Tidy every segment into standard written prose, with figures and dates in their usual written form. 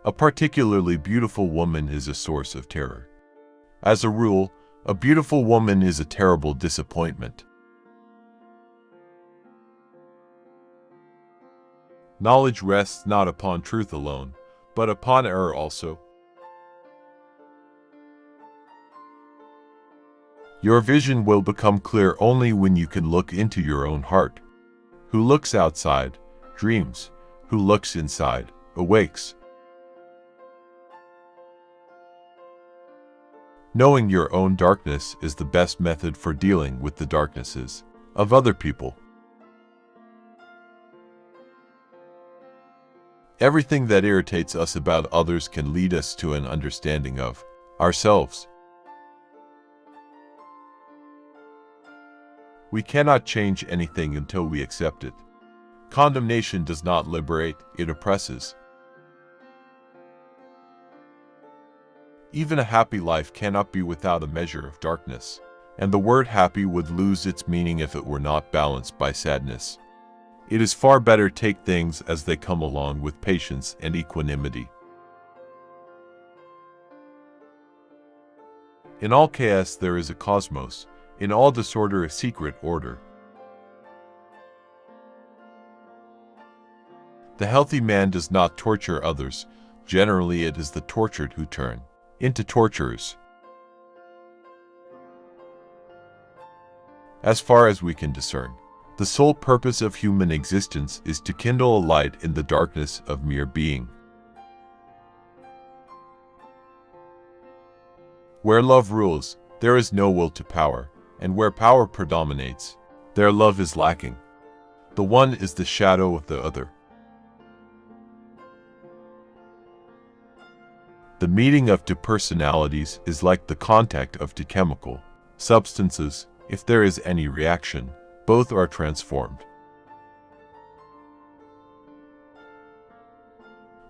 A particularly beautiful woman is a source of terror. As a rule, a beautiful woman is a terrible disappointment. Knowledge rests not upon truth alone, but upon error also. Your vision will become clear only when you can look into your own heart. Who looks outside, dreams. Who looks inside, awakes. Knowing your own darkness is the best method for dealing with the darknesses of other people. Everything that irritates us about others can lead us to an understanding of ourselves. We cannot change anything until we accept it. Condemnation does not liberate, it oppresses. Even a happy life cannot be without a measure of darkness, and the word happy would lose its meaning if it were not balanced by sadness. It is far better to take things as they come along with patience and equanimity. In all chaos there is a cosmos, in all disorder a secret order. The healthy man does not torture others. Generally it is the tortured who turn into torturers. As far as we can discern, the sole purpose of human existence is to kindle a light in the darkness of mere being. Where love rules, there is no will to power, and where power predominates, there love is lacking. The one is the shadow of the other. The meeting of two personalities is like the contact of two chemical substances. If there is any reaction, both are transformed.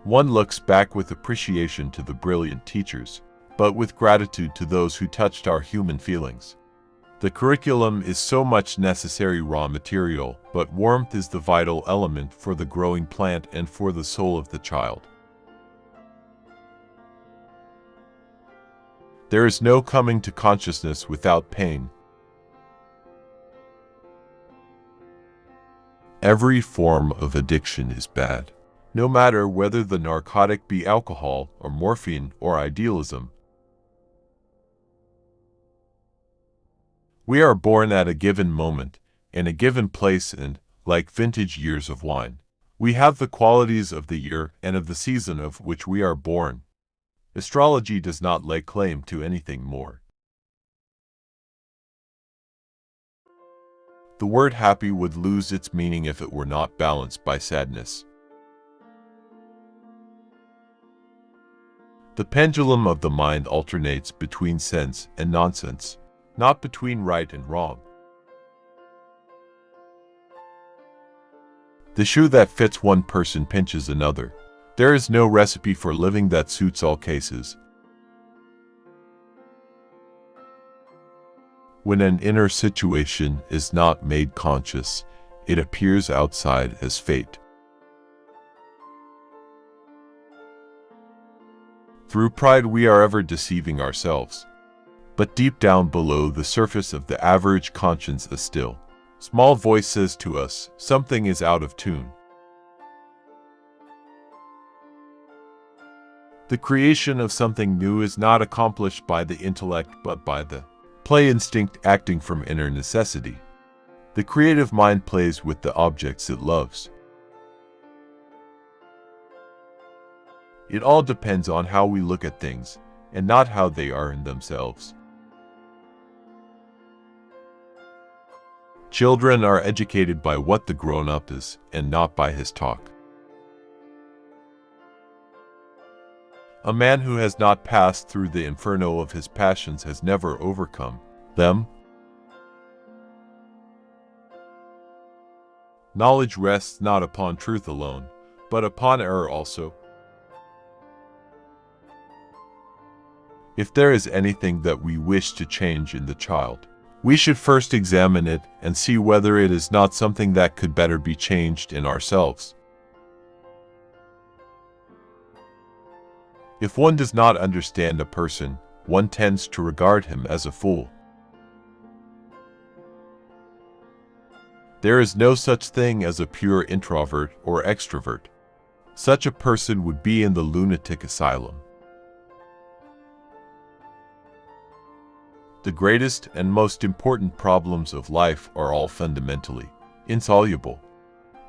One looks back with appreciation to the brilliant teachers, but with gratitude to those who touched our human feelings. The curriculum is so much necessary raw material, but warmth is the vital element for the growing plant and for the soul of the child. There is no coming to consciousness without pain. Every form of addiction is bad, no matter whether the narcotic be alcohol or morphine or idealism. We are born at a given moment, in a given place, and, like vintage years of wine, we have the qualities of the year and of the season of which we are born. Astrology does not lay claim to anything more. The word happy would lose its meaning if it were not balanced by sadness. The pendulum of the mind alternates between sense and nonsense, not between right and wrong. The shoe that fits one person pinches another. There is no recipe for living that suits all cases. When an inner situation is not made conscious, it appears outside as fate. Through pride we are ever deceiving ourselves. But deep down below the surface of the average conscience a still, small voice says to us, something is out of tune. The creation of something new is not accomplished by the intellect but by the play instinct acting from inner necessity. The creative mind plays with the objects it loves. It all depends on how we look at things, and not how they are in themselves. Children are educated by what the grown-up is, and not by his talk. A man who has not passed through the inferno of his passions has never overcome them. Knowledge rests not upon truth alone, but upon error also. If there is anything that we wish to change in the child, we should first examine it and see whether it is not something that could better be changed in ourselves. If one does not understand a person, one tends to regard him as a fool. There is no such thing as a pure introvert or extrovert. Such a person would be in the lunatic asylum. The greatest and most important problems of life are all fundamentally insoluble.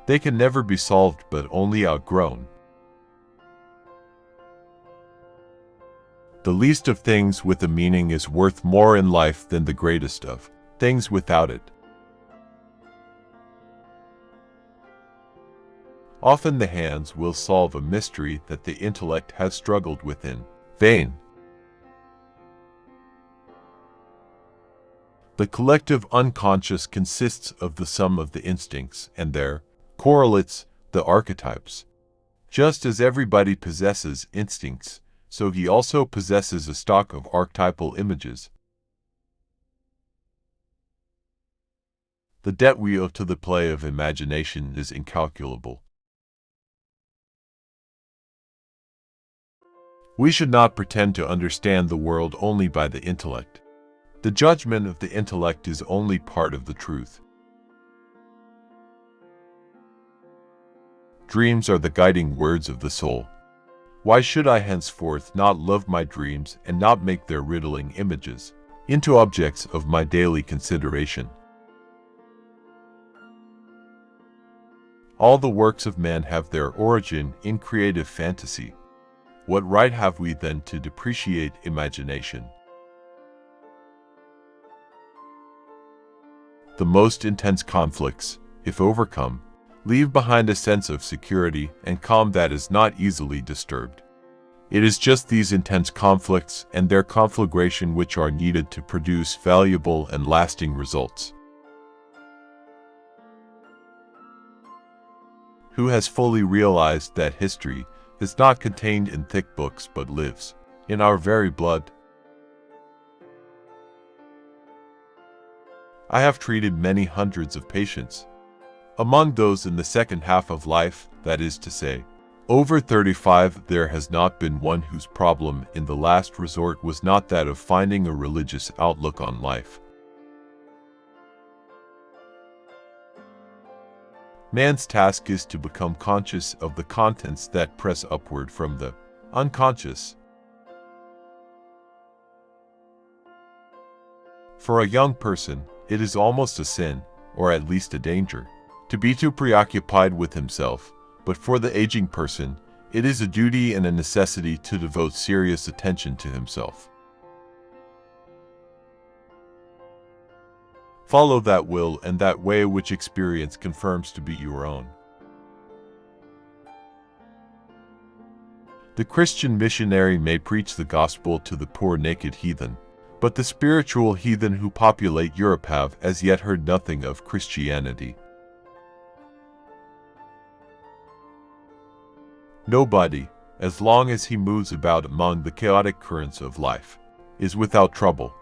They can never be solved but only outgrown. The least of things with a meaning is worth more in life than the greatest of things without it. Often the hands will solve a mystery that the intellect has struggled with in vain. The collective unconscious consists of the sum of the instincts and their correlates, the archetypes. Just as everybody possesses instincts, so he also possesses a stock of archetypal images. The debt we owe to the play of imagination is incalculable. We should not pretend to understand the world only by the intellect. The judgment of the intellect is only part of the truth. Dreams are the guiding words of the soul. Why should I henceforth not love my dreams and not make their riddling images into objects of my daily consideration? All the works of man have their origin in creative fantasy. What right have we then to depreciate imagination? The most intense conflicts, if overcome, leave behind a sense of security and calm that is not easily disturbed. It is just these intense conflicts and their conflagration which are needed to produce valuable and lasting results. Who has fully realized that history is not contained in thick books but lives in our very blood? I have treated many hundreds of patients. Among those in the second half of life, that is to say, over 35, there has not been one whose problem in the last resort was not that of finding a religious outlook on life. Man's task is to become conscious of the contents that press upward from the unconscious. For a young person, it is almost a sin, or at least a danger, to be too preoccupied with himself, but for the aging person, it is a duty and a necessity to devote serious attention to himself. Follow that will and that way which experience confirms to be your own. The Christian missionary may preach the gospel to the poor naked heathen, but the spiritual heathen who populate Europe have as yet heard nothing of Christianity. Nobody, as long as he moves about among the chaotic currents of life, is without trouble.